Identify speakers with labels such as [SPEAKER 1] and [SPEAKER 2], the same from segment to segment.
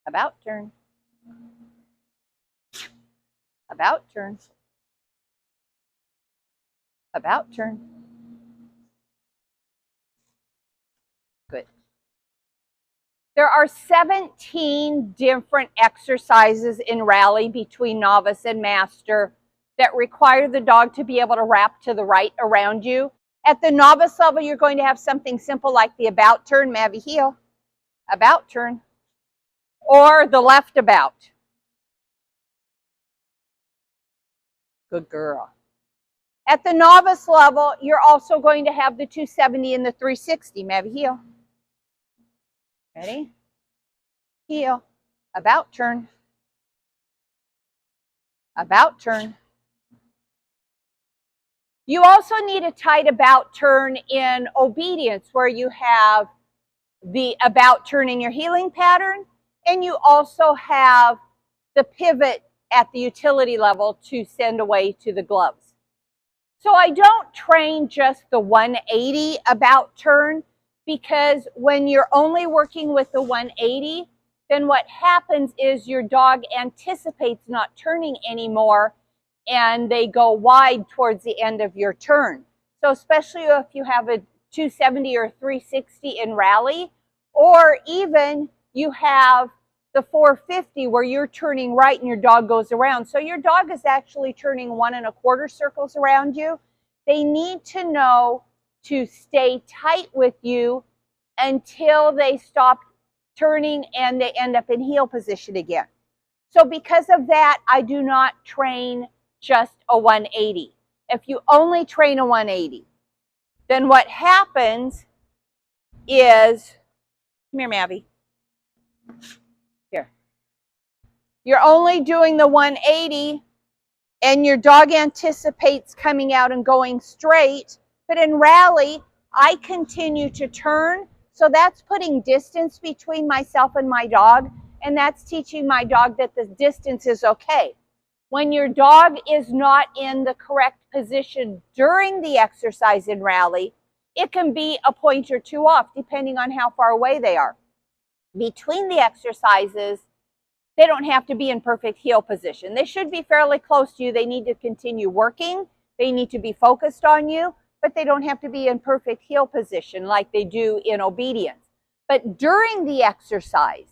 [SPEAKER 1] about turn, about turn, about turn. Good. There are 17 different exercises in rally between novice and master that require the dog to be able to wrap to the right around you. At the novice level, you're going to have something simple like the about turn, Mavi heel, about turn, or the left about. Good girl. At the novice level, you're also going to have the 270 and the 360, Mavi heel. Ready? Heel, about turn, about turn. You also need a tight about turn in obedience where you have the about turn in your healing pattern, and you also have the pivot at the utility level to send away to the gloves. So I don't train just the 180 about turn, because when you're only working with the 180, then what happens is your dog anticipates not turning anymore and they go wide towards the end of your turn. So especially if you have a 270 or 360 in rally, or even you have the 450 where you're turning right and your dog goes around. So your dog is actually turning 1 1/4 circles around you. They need to know to stay tight with you until they stop turning and they end up in heel position again. So because of that, I do not train just a 180. If you only train a 180, then what happens is, come here, Mavi. Here. You're only doing the 180 and your dog anticipates coming out and going straight. But in rally, I continue to turn. So that's putting distance between myself and my dog. And that's teaching my dog that the distance is okay. When your dog is not in the correct position during the exercise in rally, it can be a point or two off depending on how far away they are. Between the exercises, they don't have to be in perfect heel position. They should be fairly close to you. They need to continue working. They need to be focused on you, but they don't have to be in perfect heel position like they do in obedience. But during the exercise,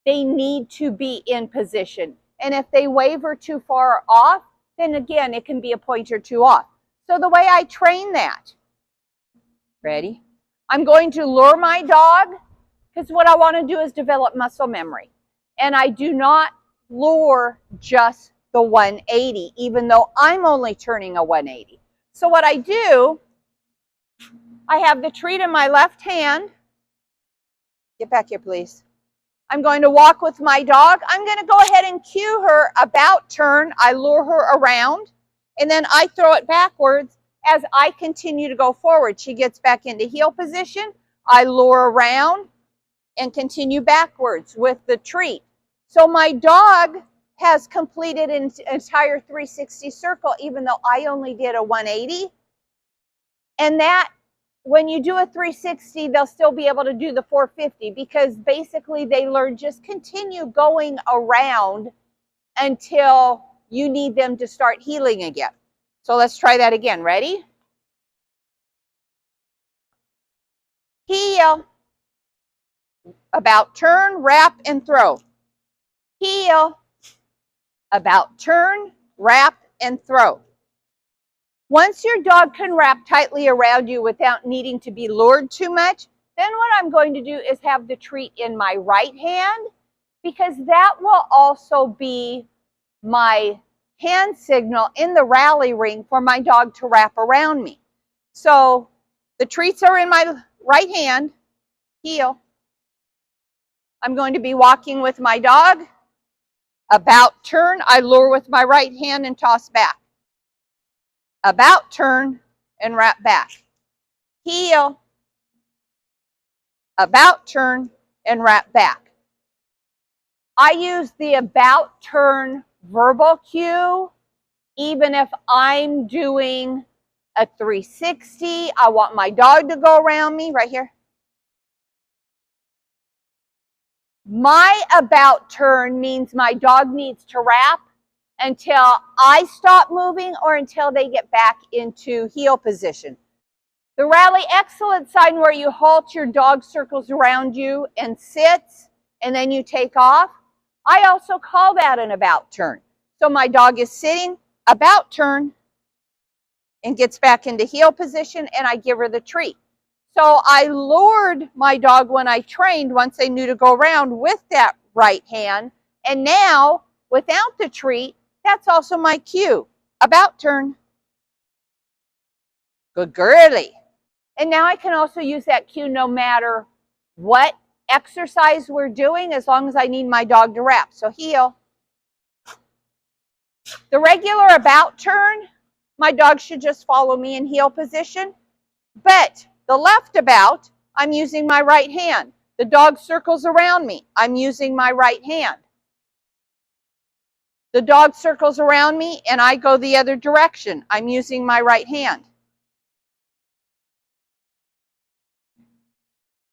[SPEAKER 1] they need to be in position. And if they waver too far off, then again, it can be a point or two off. So the way I train that, ready? I'm going to lure my dog, because what I want to do is develop muscle memory. And I do not lure just the 180, even though I'm only turning a 180. So what I do, I have the treat in my left hand. Get back here, please. I'm going to walk with my dog. I'm going to go ahead and cue her about turn. I lure her around, and then I throw it backwards as I continue to go forward. She gets back into heel position. I lure around and continue backwards with the treat. So my dog has completed an entire 360 circle, even though I only did a 180. And that, when you do a 360, they'll still be able to do the 450, because basically they learn just continue going around until you need them to start healing again. So let's try that again. Ready? Heel, about turn, wrap, and throw. Heel, about turn, wrap, and throw. Once your dog can wrap tightly around you without needing to be lured too much, then what I'm going to do is have the treat in my right hand, because that will also be my hand signal in the rally ring for my dog to wrap around me. So the treats are in my right hand, heel. I'm going to be walking with my dog. About turn, I lure with my right hand and toss back. About turn and wrap back. Heel, about turn and wrap back. I use the about turn verbal cue even if I'm doing a 360. I want my dog to go around me right here. My about turn means my dog needs to wrap until I stop moving or until they get back into heel position. The rally excellence sign, where you halt, your dog circles around you and sits, and then you take off, I also call that an about turn. So my dog is sitting, about turn, and gets back into heel position, and I give her the treat. So I lured my dog when I trained, once they knew to go around, with that right hand, and now without the treat, that's also my cue. About turn. Good girly. And now I can also use that cue no matter what exercise we're doing, as long as I need my dog to wrap. So heel. The regular about turn, my dog should just follow me in heel position. But the left about, I'm using my right hand. The dog circles around me, I'm using my right hand. The dog circles around me and I go the other direction, I'm using my right hand.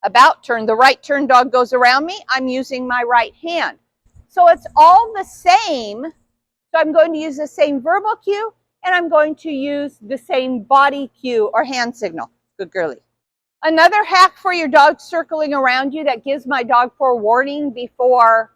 [SPEAKER 1] About turn, the right turn dog goes around me, I'm using my right hand. So it's all the same. So I'm going to use the same verbal cue, and I'm going to use the same body cue or hand signal. Good girly. Another hack for your dog circling around you that gives my dog forewarning before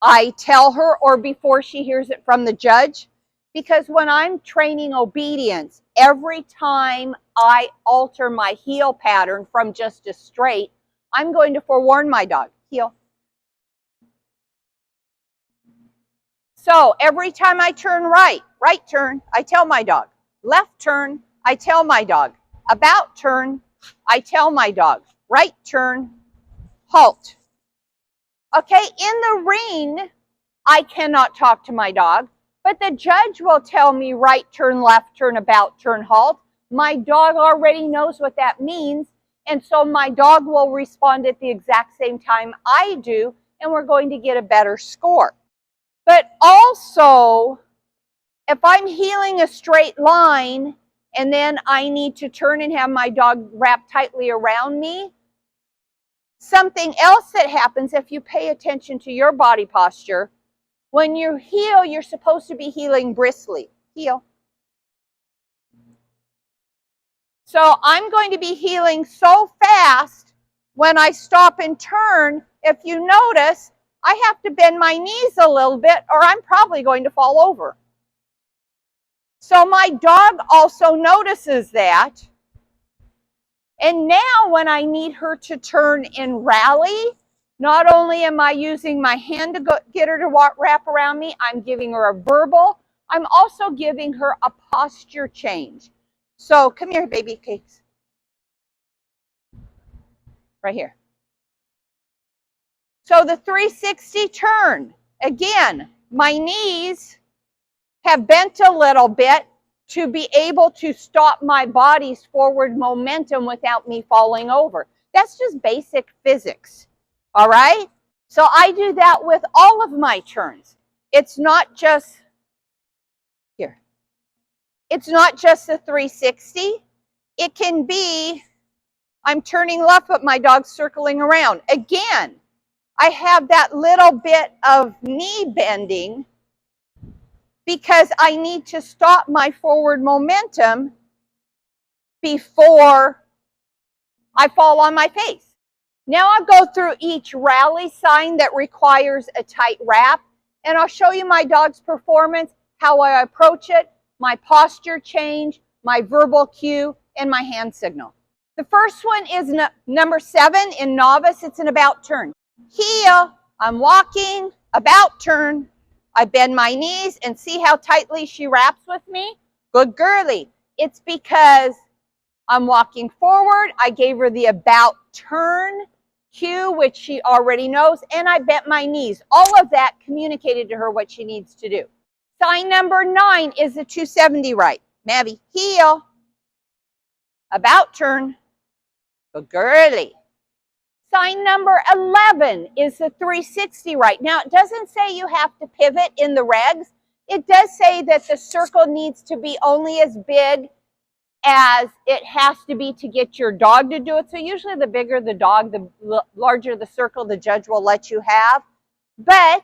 [SPEAKER 1] I tell her or before she hears it from the judge. Because when I'm training obedience, every time I alter my heel pattern from just a straight, I'm going to forewarn my dog. Heel. So every time I turn right, right turn, I tell my dog. Left turn, I tell my dog. About turn, I tell my dog. Right turn, halt. Okay, in the ring, I cannot talk to my dog, but the judge will tell me right turn, left turn, about turn, halt. My dog already knows what that means, and so my dog will respond at the exact same time I do, and we're going to get a better score. But also, if I'm heeling a straight line and then I need to turn and have my dog wrap tightly around me, something else that happens if you pay attention to your body posture, when you heel, you're supposed to be heeling briskly. Heel. So I'm going to be heeling so fast when I stop and turn, if you notice, I have to bend my knees a little bit or I'm probably going to fall over. So my dog also notices that. And now when I need her to turn and rally, not only am I using my hand to get her to wrap around me, I'm giving her a verbal. I'm also giving her a posture change. So come here, baby cakes. Right here. So the 360 turn, again, my knees have bent a little bit to be able to stop my body's forward momentum without me falling over. That's just basic physics, all right? So I do that with all of my turns. It's not just, here. It's not just the 360. It can be, I'm turning left, but my dog's circling around. Again, I have that little bit of knee bending because I need to stop my forward momentum before I fall on my face. Now I'll go through each rally sign that requires a tight wrap, and I'll show you my dog's performance, how I approach it, my posture change, my verbal cue, and my hand signal. The first one is number 7 in novice. It's an about turn. Heel, I'm walking, about turn. I bend my knees and see how tightly she wraps with me? Good girly. It's because I'm walking forward. I gave her the about turn cue, which she already knows, and I bent my knees. All of that communicated to her what she needs to do. Sign number 9 is the 270 right. Maddie, heel, about turn. Good girly. Sign number 11 is the 360 right. Now, it doesn't say you have to pivot in the regs. It does say that the circle needs to be only as big as it has to be to get your dog to do it. So usually the bigger the dog, the larger the circle the judge will let you have. But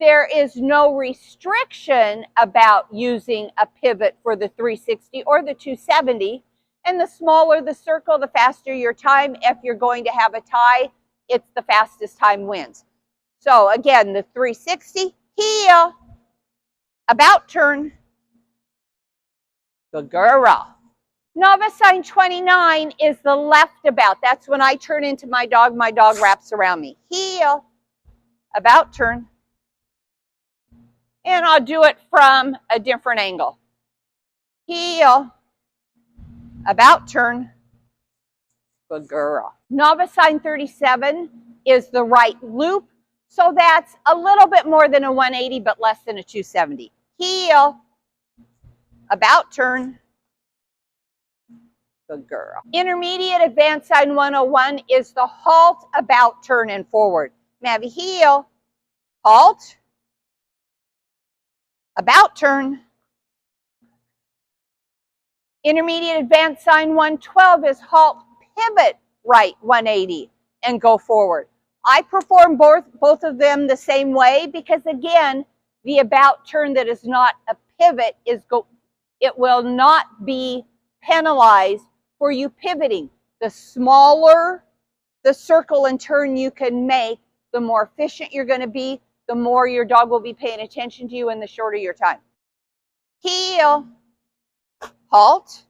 [SPEAKER 1] there is no restriction about using a pivot for the 360 or the 270. And the smaller the circle, the faster your time. If you're going to have a tie, it's the fastest time wins. So again, the 360, heel, about turn, good girl. Novice sign 29 is the left about. That's when I turn into my dog wraps around me. Heel, about turn. And I'll do it from a different angle. Heel, about turn, good girl. Novice sign 37 is the right loop. So that's a little bit more than a 180, but less than a 270. Heel, about turn, good girl. Intermediate advanced sign 101 is the halt, about turn, and forward. Mavi, heel, halt, about turn. Intermediate advanced sign 112 is halt, pivot, right 180, and go forward. I perform both of them the same way because, again, the about turn that is not a pivot it will not be penalized for you pivoting. The smaller the circle and turn you can make, the more efficient you're going to be, the more your dog will be paying attention to you, and the shorter your time. Heel, halt,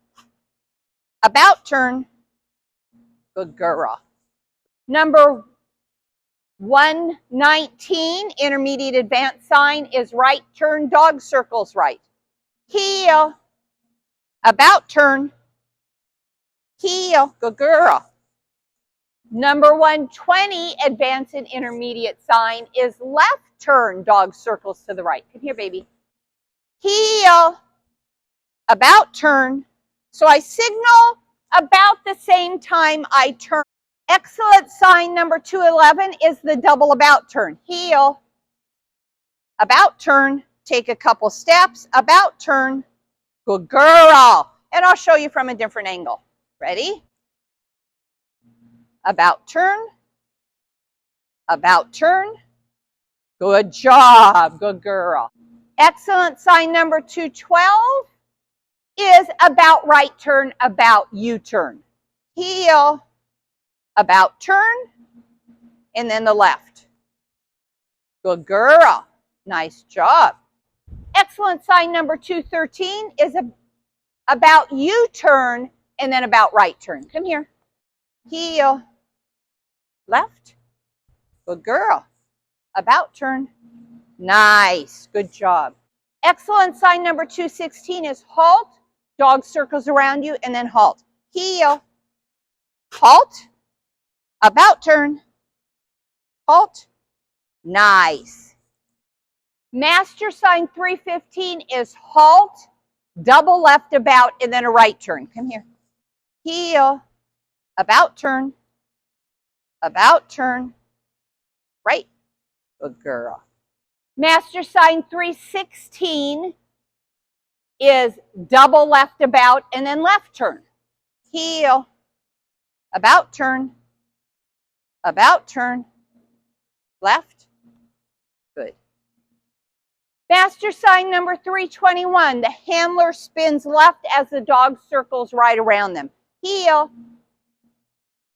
[SPEAKER 1] about turn, good girl. Number 119, intermediate advanced sign, is right turn, dog circles right. Heel, about turn, heel, good girl. Number 120, advanced and intermediate sign, is left turn, dog circles to the right. Come here, baby. Heel, about turn. So I signal about the same time I turn. Excellent sign number 211 is the double about turn. Heel, about turn, take a couple steps, about turn, good girl. And I'll show you from a different angle. Ready? About turn, good job, good girl. Excellent sign number 212 is about right turn, about U-turn. Heel, about turn, and then the left. Good girl. Nice job. Excellent sign number 213 is about U-turn and then about right turn. Come here. Heel, left. Good girl. About turn. Nice. Good job. Excellent sign number 216 is halt. Dog circles around you and then halt. Heel, halt, about turn, halt. Nice. Master sign 315 is halt, double left about, and then a right turn. Come here. Heel, about turn, right. Good girl. Master sign 316 is double left about and then left turn. Heel, about turn, left. Good. Master sign number 321, the handler spins left as the dog circles right around them. Heel,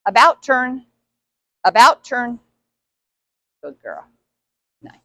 [SPEAKER 1] about turn, good girl.